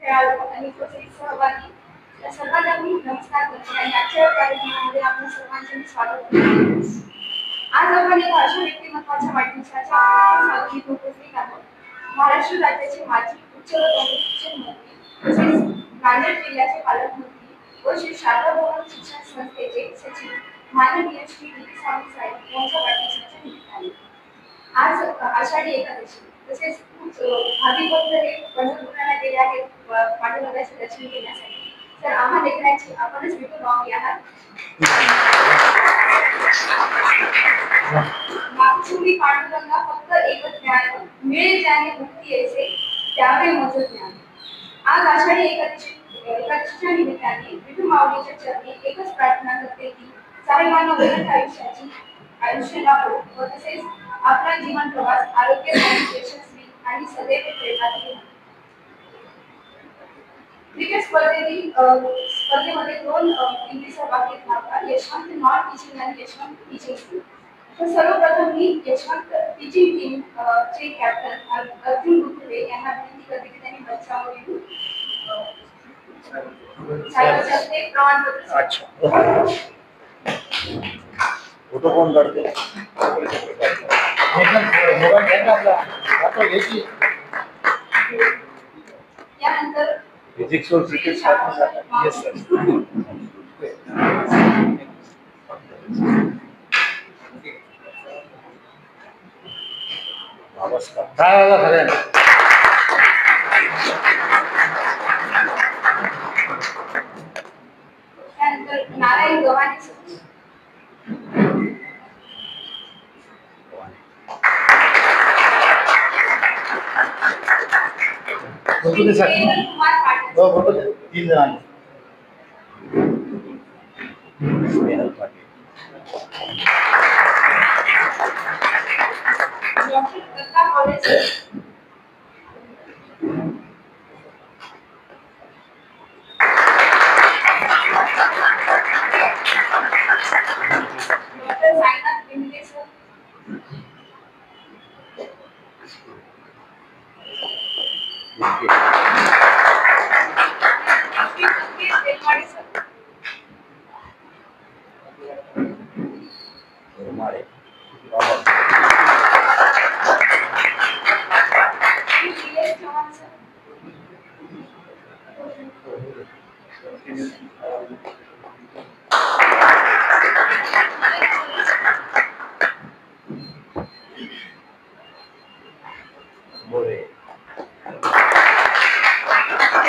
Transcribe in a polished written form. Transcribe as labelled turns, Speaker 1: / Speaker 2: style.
Speaker 1: खेळाडू आणि उपस्थित सहभागी या सर्वांना मी नमस्कार करते आणि आजच्या कार्यक्रमामध्ये आपल्या सर्वांचे मी स्वागत करते. आज आपण एका अशा व्यक्तिमत्वाच्या वाढदिवसाच्या सावलीत उपस्थित आहोत. महाराष्ट्र राज्याचे माजी उच्च व तंत्र शिक्षण मंत्री तसेच नांदेड जिल्ह्याचे पालकमंत्री व श्री शारदा भवन शिक्षण संस्थेचे सचिव माननीय श्री डी स्वामी साहेब यांच्या वाढदिवसाच्या निमित्ताने आज आषाढी एकादशी तसेच खूप भाविक भक्त हे पंढरपुराला गेले आहेत पांडुरंगाचे दर्शन घेण्यासाठी. तर आम्हा लेकरांची आपणच विठू पाहुणे आहात. मागचुरी पांडुरंगा फक्त एकच ज्ञान मिळेल ज्याने मुक्ती येते त्यावे माझं ज्ञान. आज आषाढी एकादशीच्या निमित्ताने विठू माऊलीच्या चरणी एकच प्रार्थना करते की साहेबांना उलट आयुष्य लाभो व तसेच आपला जीवन प्रवास आरोग्यदायी यशस्वी आणि सदैव प्रेमात. क्रिकेट स्पर्धेमध्ये दोन टीमचे सहभागी आहेत. यशवंत नॉन टीचिंग आणि यशवंत टीचिंग टीम. तर सर्वप्रथम मी यशवंत टीचिंग टीम चे कॅप्टन अर्जुन गुप्ते यांना विनंती करते की त्यांनी मंचावरील साहित्याचे प्रमाणपत्र.
Speaker 2: अच्छा, फोटो कोण काढते?
Speaker 1: यानंतर
Speaker 2: फिजिक्स और क्रिकेट साथ में साथ. Yes sir. नमस्कार. काय झालं सगळ्यांना?
Speaker 1: त्यानंतर नारायण गव्हाणे सर. कुमार पाटील.
Speaker 2: फोटो 3 जण.
Speaker 1: Doctor Datta college sir. Doctor Sainath Pingle sir. Relwadi sir.
Speaker 2: हमारे
Speaker 1: PS चव्हाण सर.